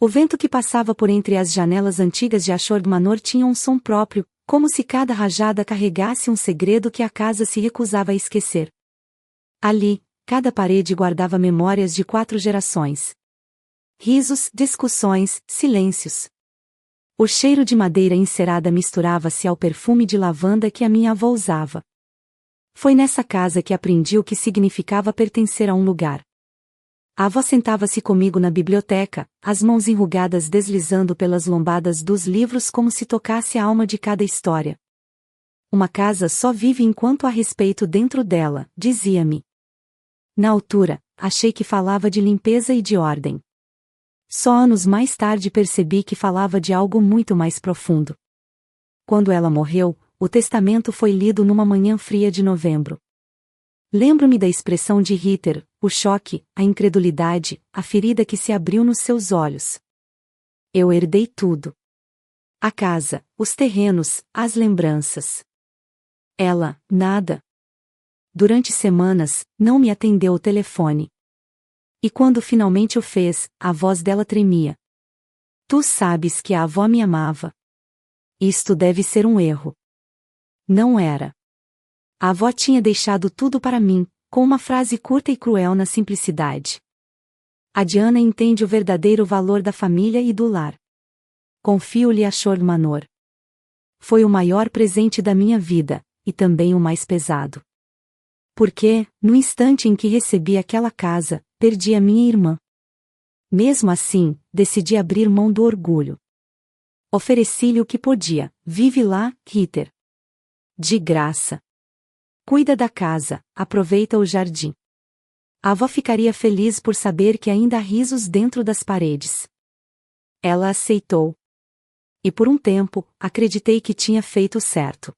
O vento que passava por entre as janelas antigas de Ashford Manor tinha um som próprio, como se cada rajada carregasse um segredo que a casa se recusava a esquecer. Ali, cada parede guardava memórias de 4 gerações. Risos, discussões, silêncios. O cheiro de madeira encerada misturava-se ao perfume de lavanda que a minha avó usava. Foi nessa casa que aprendi o que significava pertencer a um lugar. A avó sentava-se comigo na biblioteca, as mãos enrugadas deslizando pelas lombadas dos livros como se tocasse a alma de cada história. Uma casa só vive enquanto há respeito dentro dela, dizia-me. Na altura, achei que falava de limpeza e de ordem. Só anos mais tarde percebi que falava de algo muito mais profundo. Quando ela morreu, o testamento foi lido numa manhã fria de novembro. Lembro-me da expressão de Ritter, o choque, a incredulidade, a ferida que se abriu nos seus olhos. Eu herdei tudo. A casa, os terrenos, as lembranças. Ela, nada. Durante semanas, não me atendeu o telefone. E quando finalmente o fez, a voz dela tremia. Tu sabes que a avó me amava. Isto deve ser um erro. Não era. A avó tinha deixado tudo para mim, com uma frase curta e cruel na simplicidade. A Diana entende o verdadeiro valor da família e do lar. Confio-lhe a Ashford Manor. Foi o maior presente da minha vida, e também o mais pesado. Porque, no instante em que recebi aquela casa, perdi a minha irmã. Mesmo assim, decidi abrir mão do orgulho. Ofereci-lhe o que podia, vive lá, Ritter. De graça. Cuida da casa, aproveita o jardim. A avó ficaria feliz por saber que ainda há risos dentro das paredes. Ela aceitou. E por um tempo, acreditei que tinha feito certo.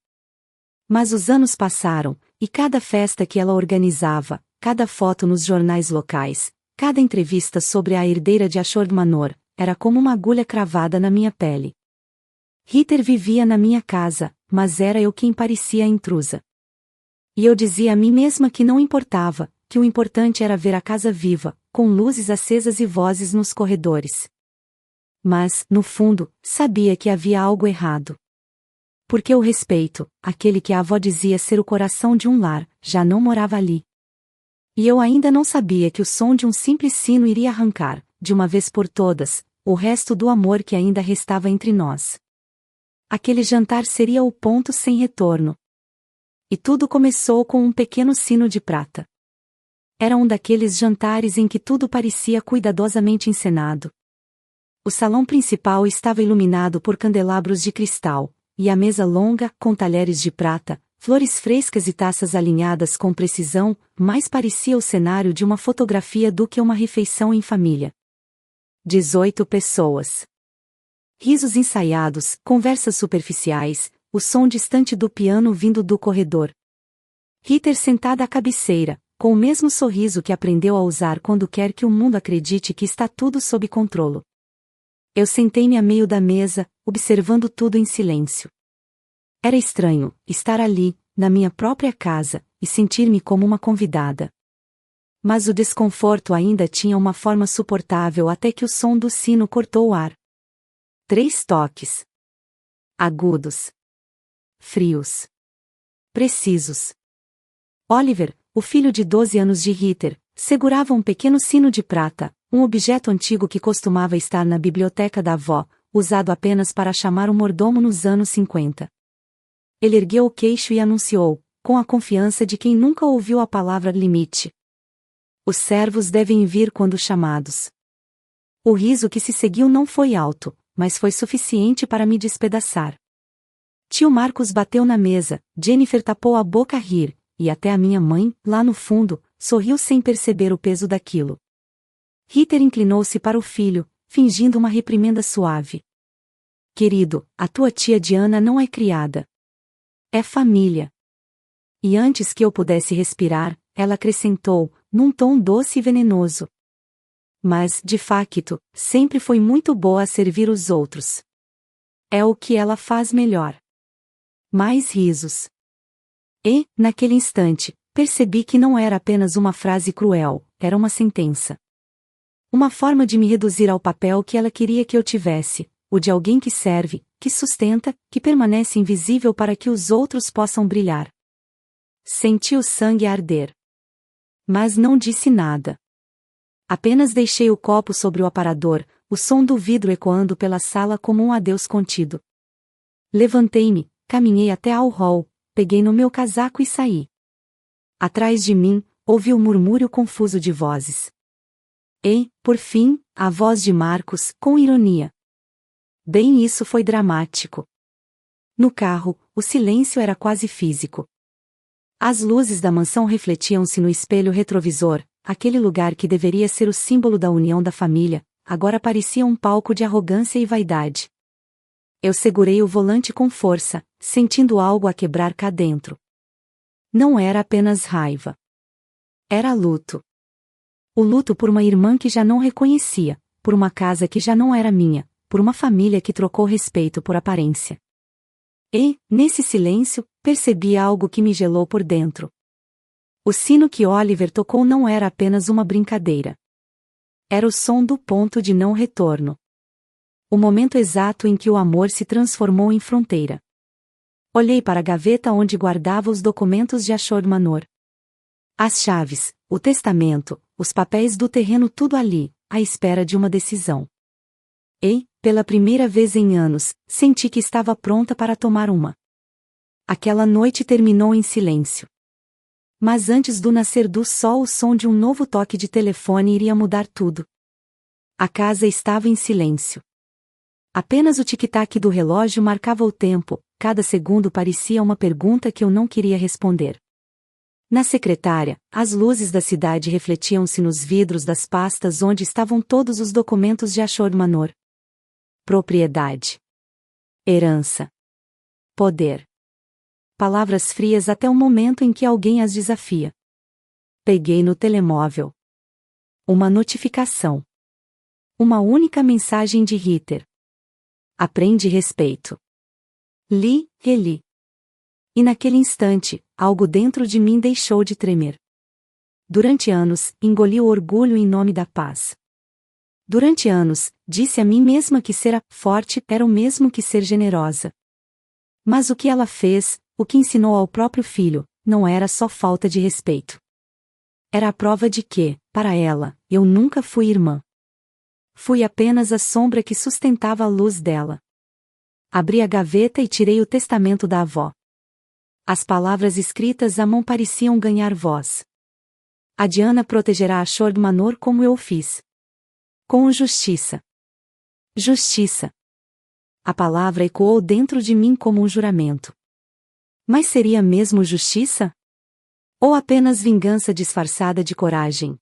Mas os anos passaram, e cada festa que ela organizava, cada foto nos jornais locais, cada entrevista sobre a herdeira de Ashford Manor, era como uma agulha cravada na minha pele. Ritter vivia na minha casa, mas era eu quem parecia a intrusa. E eu dizia a mim mesma que não importava, que o importante era ver a casa viva, com luzes acesas e vozes nos corredores. Mas, no fundo, sabia que havia algo errado. Porque o respeito, aquele que a avó dizia ser o coração de um lar, já não morava ali. E eu ainda não sabia que o som de um simples sino iria arrancar, de uma vez por todas, o resto do amor que ainda restava entre nós. Aquele jantar seria o ponto sem retorno. E tudo começou com um pequeno sino de prata. Era um daqueles jantares em que tudo parecia cuidadosamente encenado. O salão principal estava iluminado por candelabros de cristal, e a mesa longa, com talheres de prata, flores frescas e taças alinhadas com precisão, mais parecia o cenário de uma fotografia do que uma refeição em família. 18 pessoas. Risos ensaiados, conversas superficiais, o som distante do piano vindo do corredor. Ritter sentada à cabeceira, com o mesmo sorriso que aprendeu a usar quando quer que o mundo acredite que está tudo sob controle. Eu sentei-me a meio da mesa, observando tudo em silêncio. Era estranho, estar ali, na minha própria casa, e sentir-me como uma convidada. Mas o desconforto ainda tinha uma forma suportável até que o som do sino cortou o ar. 3 toques. Agudos. Frios. Precisos. Oliver, o filho de 12 anos de Ritter, segurava um pequeno sino de prata, um objeto antigo que costumava estar na biblioteca da avó, usado apenas para chamar o mordomo nos anos 50. Ele ergueu o queixo e anunciou, com a confiança de quem nunca ouviu a palavra limite. Os servos devem vir quando chamados. O riso que se seguiu não foi alto, mas foi suficiente para me despedaçar. Tio Marcos bateu na mesa, Jennifer tapou a boca a rir, e até a minha mãe, lá no fundo, sorriu sem perceber o peso daquilo. Ritter inclinou-se para o filho, fingindo uma reprimenda suave. Querido, a tua tia Diana não é criada. É família. E antes que eu pudesse respirar, ela acrescentou, num tom doce e venenoso. Mas, de facto, sempre foi muito boa a servir os outros. É o que ela faz melhor. Mais risos. E, naquele instante, percebi que não era apenas uma frase cruel, era uma sentença. Uma forma de me reduzir ao papel que ela queria que eu tivesse, o de alguém que serve, que sustenta, que permanece invisível para que os outros possam brilhar. Senti o sangue arder. Mas não disse nada. Apenas deixei o copo sobre o aparador, o som do vidro ecoando pela sala como um adeus contido. Levantei-me, caminhei até ao hall, peguei no meu casaco e saí. Atrás de mim, ouvi o murmúrio confuso de vozes. E, por fim, a voz de Marcos, com ironia. Bem, isso foi dramático. No carro, o silêncio era quase físico. As luzes da mansão refletiam-se no espelho retrovisor, aquele lugar que deveria ser o símbolo da união da família, agora parecia um palco de arrogância e vaidade. Eu segurei o volante com força, sentindo algo a quebrar cá dentro. Não era apenas raiva. Era luto. O luto por uma irmã que já não reconhecia, por uma casa que já não era minha, por uma família que trocou respeito por aparência. E, nesse silêncio, percebi algo que me gelou por dentro. O sino que Oliver tocou não era apenas uma brincadeira. Era o som do ponto de não retorno. O momento exato em que o amor se transformou em fronteira. Olhei para a gaveta onde guardava os documentos de Ashore Manor. As chaves, o testamento, os papéis do terreno, tudo ali, à espera de uma decisão. E, pela primeira vez em anos, senti que estava pronta para tomar uma. Aquela noite terminou em silêncio. Mas antes do nascer do sol, o som de um novo toque de telefone iria mudar tudo. A casa estava em silêncio. Apenas o tic-tac do relógio marcava o tempo, cada segundo parecia uma pergunta que eu não queria responder. Na secretária, as luzes da cidade refletiam-se nos vidros das pastas onde estavam todos os documentos de Ashore Manor. Propriedade. Herança. Poder. Palavras frias até o momento em que alguém as desafia. Peguei no telemóvel. Uma notificação. Uma única mensagem de Ritter. Aprende respeito. Li, reli. E naquele instante, algo dentro de mim deixou de tremer. Durante anos, engoli o orgulho em nome da paz. Durante anos, disse a mim mesma que ser forte era o mesmo que ser generosa. Mas o que ela fez, o que ensinou ao próprio filho, não era só falta de respeito. Era a prova de que, para ela, eu nunca fui irmã. Fui apenas a sombra que sustentava a luz dela. Abri a gaveta e tirei o testamento da avó. As palavras escritas à mão pareciam ganhar voz. A Diana protegerá Ashore Manor como eu fiz. Com justiça. Justiça. A palavra ecoou dentro de mim como um juramento. Mas seria mesmo justiça? Ou apenas vingança disfarçada de coragem?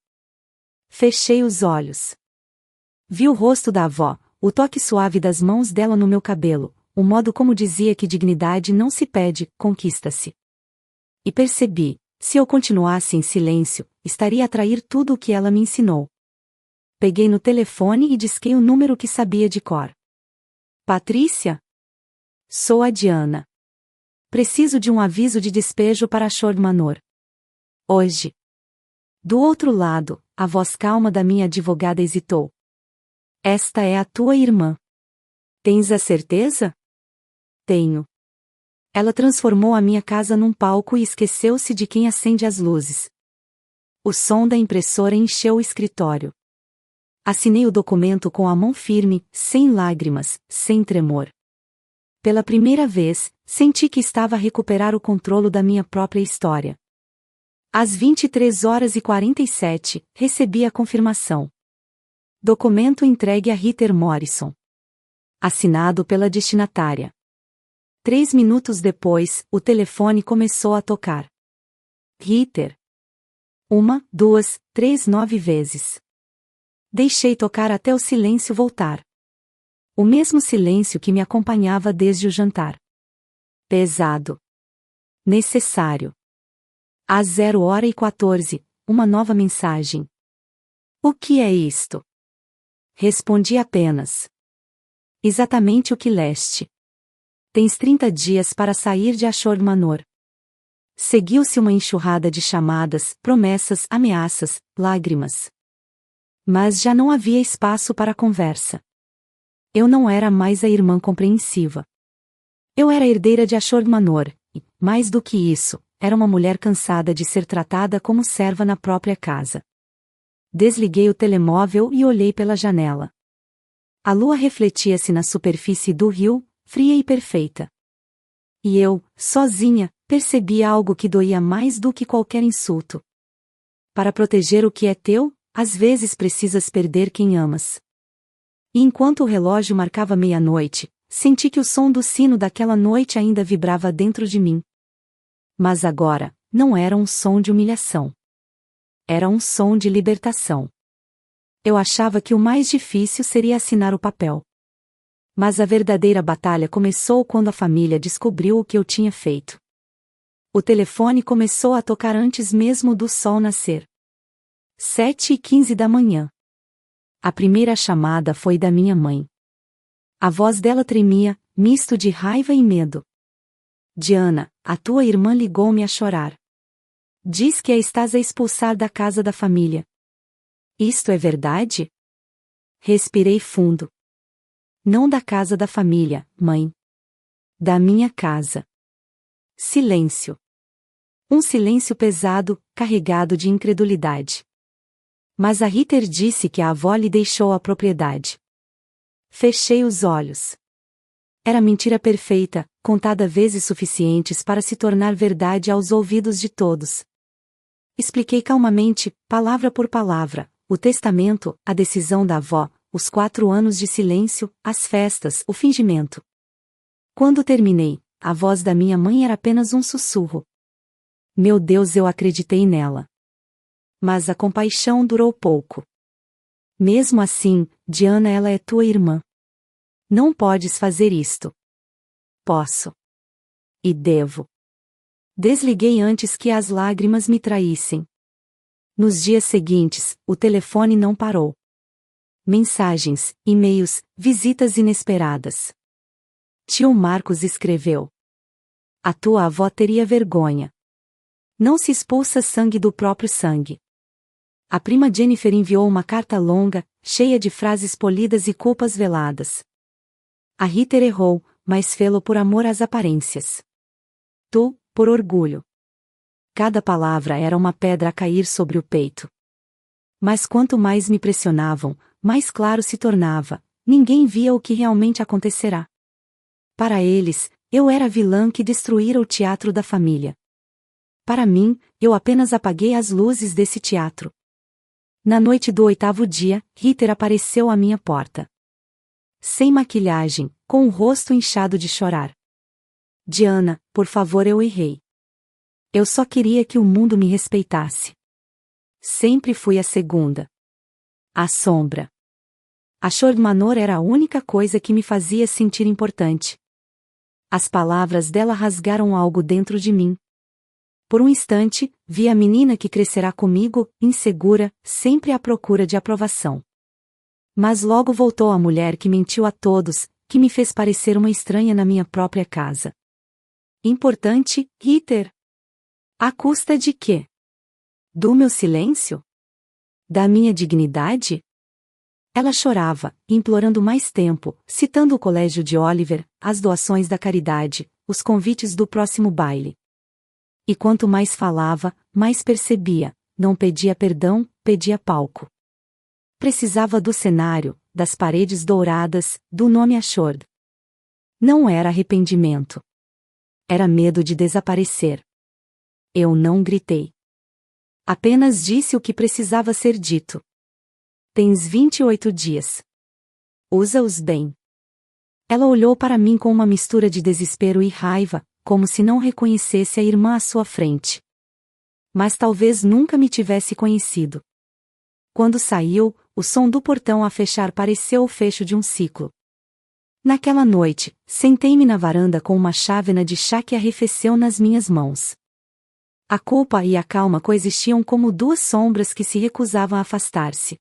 Fechei os olhos. Vi o rosto da avó, o toque suave das mãos dela no meu cabelo, o modo como dizia que dignidade não se pede, conquista-se. E percebi, se eu continuasse em silêncio, estaria a trair tudo o que ela me ensinou. Peguei no telefone e disquei o número que sabia de cor. Patrícia? Sou a Diana. Preciso de um aviso de despejo para Ashore Manor. Hoje. Do outro lado, a voz calma da minha advogada hesitou. Esta é a tua irmã. Tens a certeza? Tenho. Ela transformou a minha casa num palco e esqueceu-se de quem acende as luzes. O som da impressora encheu o escritório. Assinei o documento com a mão firme, sem lágrimas, sem tremor. Pela primeira vez, senti que estava a recuperar o controle da minha própria história. Às 23h47, recebi a confirmação. Documento entregue a Ritter Morrison. Assinado pela destinatária. 3 minutos depois, o telefone começou a tocar. Ritter. 1, 2, 3, 9 vezes. Deixei tocar até o silêncio voltar. O mesmo silêncio que me acompanhava desde o jantar. Pesado. Necessário. Às 0h14, uma nova mensagem. O que é isto? Respondi apenas. Exatamente o que leste. Tens 30 dias para sair de Ashore Manor. Seguiu-se uma enxurrada de chamadas, promessas, ameaças, lágrimas. Mas já não havia espaço para conversa. Eu não era mais a irmã compreensiva. Eu era herdeira de Ashur-Manor, e, mais do que isso, era uma mulher cansada de ser tratada como serva na própria casa. Desliguei o telemóvel e olhei pela janela. A lua refletia-se na superfície do rio, fria e perfeita. E eu, sozinha, percebia algo que doía mais do que qualquer insulto. Para proteger o que é teu, às vezes precisas perder quem amas. E enquanto o relógio marcava meia-noite, senti que o som do sino daquela noite ainda vibrava dentro de mim. Mas agora, não era um som de humilhação. Era um som de libertação. Eu achava que o mais difícil seria assinar o papel. Mas a verdadeira batalha começou quando a família descobriu o que eu tinha feito. O telefone começou a tocar antes mesmo do sol nascer. 7h15 da manhã. A primeira chamada foi da minha mãe. A voz dela tremia, misto de raiva e medo. Diana, a tua irmã ligou-me a chorar. Diz que a estás a expulsar da casa da família. Isto é verdade? Respirei fundo. Não da casa da família, mãe. Da minha casa. Silêncio. Um silêncio pesado, carregado de incredulidade. Mas a Ritter disse que a avó lhe deixou a propriedade. Fechei os olhos. Era mentira perfeita, contada vezes suficientes para se tornar verdade aos ouvidos de todos. Expliquei calmamente, palavra por palavra, o testamento, a decisão da avó, os 4 anos de silêncio, as festas, o fingimento. Quando terminei, a voz da minha mãe era apenas um sussurro. Meu Deus, eu acreditei nela. Mas a compaixão durou pouco. Mesmo assim, Diana, ela é tua irmã. Não podes fazer isto. Posso. E devo. Desliguei antes que as lágrimas me traíssem. Nos dias seguintes, o telefone não parou. Mensagens, e-mails, visitas inesperadas. Tio Marcos escreveu. A tua avó teria vergonha. Não se expulsa sangue do próprio sangue. A prima Jennifer enviou uma carta longa, cheia de frases polidas e culpas veladas. A Ritter errou, mas fê-lo por amor às aparências. Tu, por orgulho. Cada palavra era uma pedra a cair sobre o peito. Mas quanto mais me pressionavam, mais claro se tornava, ninguém via o que realmente acontecerá. Para eles, eu era a vilã que destruíra o teatro da família. Para mim, eu apenas apaguei as luzes desse teatro. Na noite do 8º dia, Ritter apareceu à minha porta. Sem maquilhagem, com o rosto inchado de chorar. Diana, por favor, eu errei. Eu só queria que o mundo me respeitasse. Sempre fui a segunda. A sombra. Ashur-Manor era a única coisa que me fazia sentir importante. As palavras dela rasgaram algo dentro de mim. Por um instante, vi a menina que crescerá comigo, insegura, sempre à procura de aprovação. Mas logo voltou a mulher que mentiu a todos, que me fez parecer uma estranha na minha própria casa. Importante, Ritter? À custa de quê? Do meu silêncio? Da minha dignidade? Ela chorava, implorando mais tempo, citando o colégio de Oliver, as doações da caridade, os convites do próximo baile. E quanto mais falava, mais percebia, não pedia perdão, pedia palco. Precisava do cenário, das paredes douradas, do nome Ashur. Não era arrependimento. Era medo de desaparecer. Eu não gritei. Apenas disse o que precisava ser dito. Tens 28 dias. Usa-os bem. Ela olhou para mim com uma mistura de desespero e raiva, como se não reconhecesse a irmã à sua frente. Mas talvez nunca me tivesse conhecido. Quando saiu, o som do portão a fechar pareceu o fecho de um ciclo. Naquela noite, sentei-me na varanda com uma chávena de chá que arrefeceu nas minhas mãos. A culpa e a calma coexistiam como duas sombras que se recusavam a afastar-se.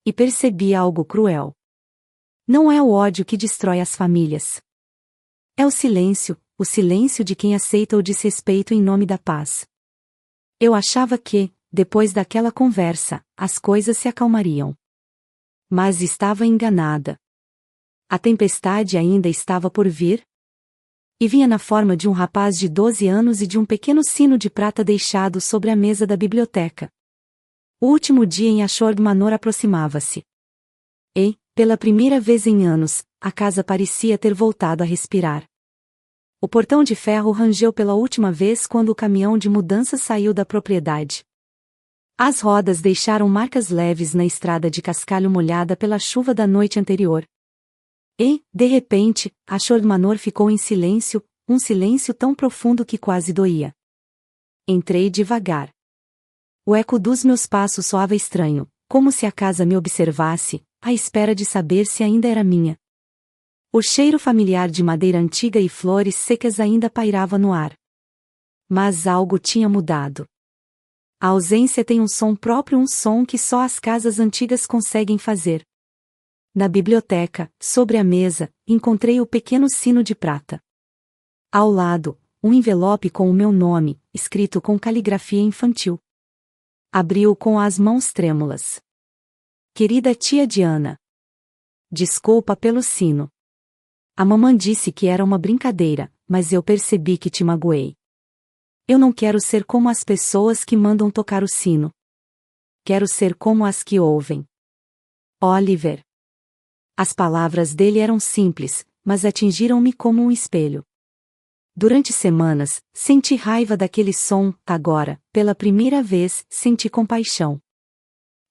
E percebi algo cruel. Não é o ódio que destrói as famílias. É o silêncio de quem aceita o desrespeito em nome da paz. Eu achava que, depois daquela conversa, as coisas se acalmariam. Mas estava enganada. A tempestade ainda estava por vir? E vinha na forma de um rapaz de 12 anos e de um pequeno sino de prata deixado sobre a mesa da biblioteca. O último dia em Ashord Manor aproximava-se. E, pela primeira vez em anos, a casa parecia ter voltado a respirar. O portão de ferro rangeu pela última vez quando o caminhão de mudanças saiu da propriedade. As rodas deixaram marcas leves na estrada de cascalho molhada pela chuva da noite anterior. E, de repente, Ashord Manor ficou em silêncio, um silêncio tão profundo que quase doía. Entrei devagar. O eco dos meus passos soava estranho, como se a casa me observasse, à espera de saber se ainda era minha. O cheiro familiar de madeira antiga e flores secas ainda pairava no ar. Mas algo tinha mudado. A ausência tem um som próprio, um som que só as casas antigas conseguem fazer. Na biblioteca, sobre a mesa, encontrei o pequeno sino de prata. Ao lado, um envelope com o meu nome, escrito com caligrafia infantil. Abri-o com as mãos trêmulas. Querida tia Diana. Desculpa pelo sino. A mamã disse que era uma brincadeira, mas eu percebi que te magoei. Eu não quero ser como as pessoas que mandam tocar o sino. Quero ser como as que ouvem. Oliver. As palavras dele eram simples, mas atingiram-me como um espelho. Durante semanas, senti raiva daquele som, agora, pela primeira vez, senti compaixão.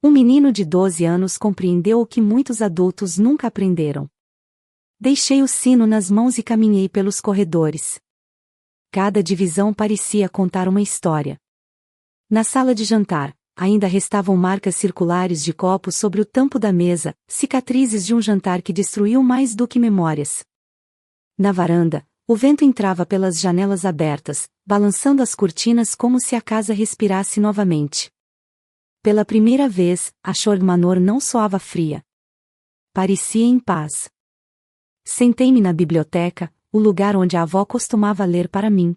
Um menino de 12 anos compreendeu o que muitos adultos nunca aprenderam. Deixei o sino nas mãos e caminhei pelos corredores. Cada divisão parecia contar uma história. Na sala de jantar, ainda restavam marcas circulares de copos sobre o tampo da mesa, cicatrizes de um jantar que destruiu mais do que memórias. Na varanda, o vento entrava pelas janelas abertas, balançando as cortinas como se a casa respirasse novamente. Pela primeira vez, Ashord Manor não soava fria. Parecia em paz. Sentei-me na biblioteca, o lugar onde a avó costumava ler para mim.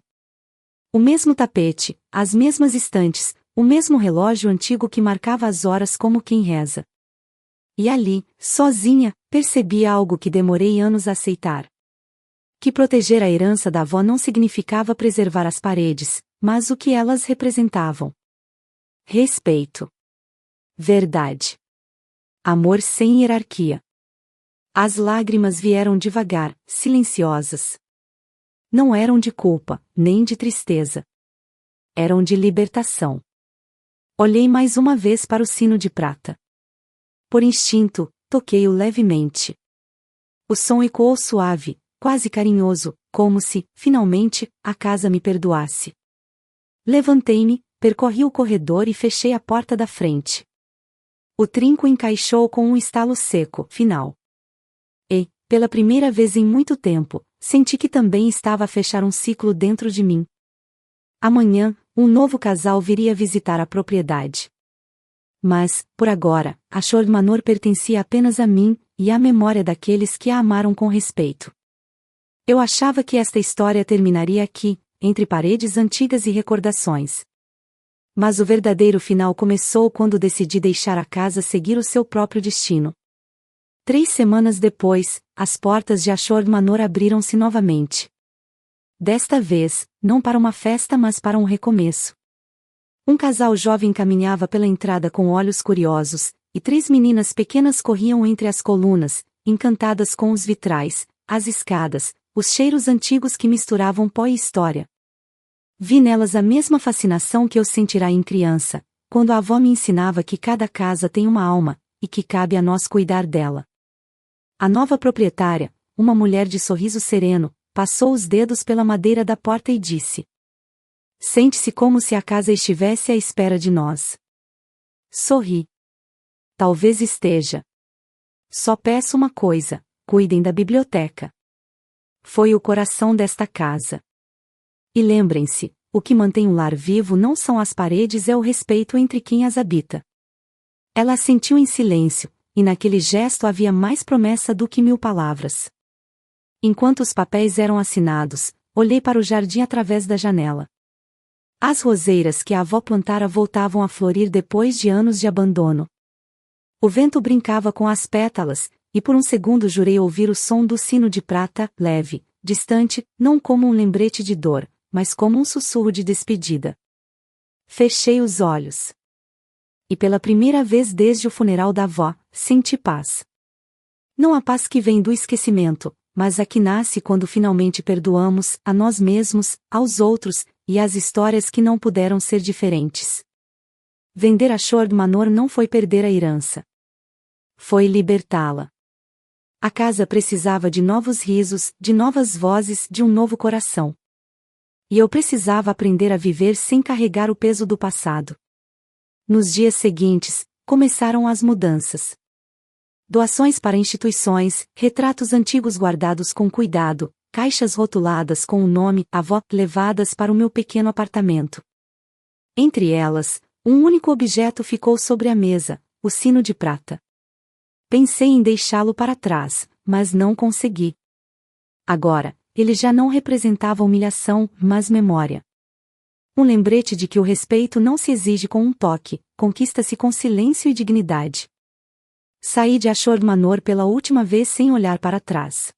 O mesmo tapete, as mesmas estantes, o mesmo relógio antigo que marcava as horas como quem reza. E ali, sozinha, percebi algo que demorei anos a aceitar. Que proteger a herança da avó não significava preservar as paredes, mas o que elas representavam. Respeito. Verdade. Amor sem hierarquia. As lágrimas vieram devagar, silenciosas. Não eram de culpa, nem de tristeza. Eram de libertação. Olhei mais uma vez para o sino de prata. Por instinto, toquei-o levemente. O som ecoou suave, quase carinhoso, como se, finalmente, a casa me perdoasse. Levantei-me, percorri o corredor e fechei a porta da frente. O trinco encaixou com um estalo seco, final. E, pela primeira vez em muito tempo, senti que também estava a fechar um ciclo dentro de mim. Amanhã, um novo casal viria visitar a propriedade. Mas, por agora, Ashord Manor pertencia apenas a mim, e à memória daqueles que a amaram com respeito. Eu achava que esta história terminaria aqui, entre paredes antigas e recordações. Mas o verdadeiro final começou quando decidi deixar a casa seguir o seu próprio destino. 3 semanas depois, as portas de Ashord Manor abriram-se novamente. Desta vez, não para uma festa mas para um recomeço. Um casal jovem caminhava pela entrada com olhos curiosos, e 3 meninas pequenas corriam entre as colunas, encantadas com os vitrais, as escadas, os cheiros antigos que misturavam pó e história. Vi nelas a mesma fascinação que eu sentirá em criança, quando a avó me ensinava que cada casa tem uma alma, e que cabe a nós cuidar dela. A nova proprietária, uma mulher de sorriso sereno, passou os dedos pela madeira da porta e disse: "Sente-se como se a casa estivesse à espera de nós." Sorri. Talvez esteja. Só peço uma coisa: cuidem da biblioteca. Foi o coração desta casa. E lembrem-se, o que mantém um lar vivo não são as paredes, é o respeito entre quem as habita. Ela assentiu em silêncio, e naquele gesto havia mais promessa do que 1000 palavras. Enquanto os papéis eram assinados, olhei para o jardim através da janela. As roseiras que a avó plantara voltavam a florir depois de anos de abandono. O vento brincava com as pétalas, e por um segundo jurei ouvir o som do sino de prata, leve, distante, não como um lembrete de dor, mas como um sussurro de despedida. Fechei os olhos. E pela primeira vez desde o funeral da avó, senti paz. Não a paz que vem do esquecimento, mas a que nasce quando finalmente perdoamos, a nós mesmos, aos outros, e às histórias que não puderam ser diferentes. Vender a Shord Manor não foi perder a herança. Foi libertá-la. A casa precisava de novos risos, de novas vozes, de um novo coração. E eu precisava aprender a viver sem carregar o peso do passado. Nos dias seguintes, começaram as mudanças. Doações para instituições, retratos antigos guardados com cuidado, caixas rotuladas com o nome avó levadas para o meu pequeno apartamento. Entre elas, um único objeto ficou sobre a mesa, o sino de prata. Pensei em deixá-lo para trás, mas não consegui. Agora, ele já não representava humilhação, mas memória. Um lembrete de que o respeito não se exige com um toque, conquista-se com silêncio e dignidade. Saí de Ashord Manor pela última vez sem olhar para trás.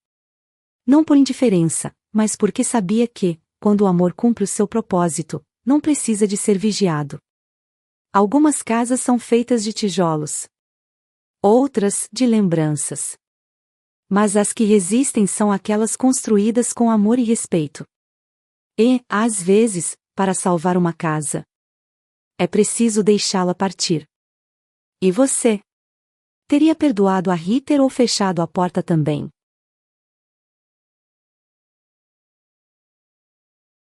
Não por indiferença, mas porque sabia que, quando o amor cumpre o seu propósito, não precisa de ser vigiado. Algumas casas são feitas de tijolos. Outras, de lembranças. Mas as que resistem são aquelas construídas com amor e respeito. E, às vezes, para salvar uma casa, é preciso deixá-la partir. E você? Teria perdoado a Ritter ou fechado a porta também?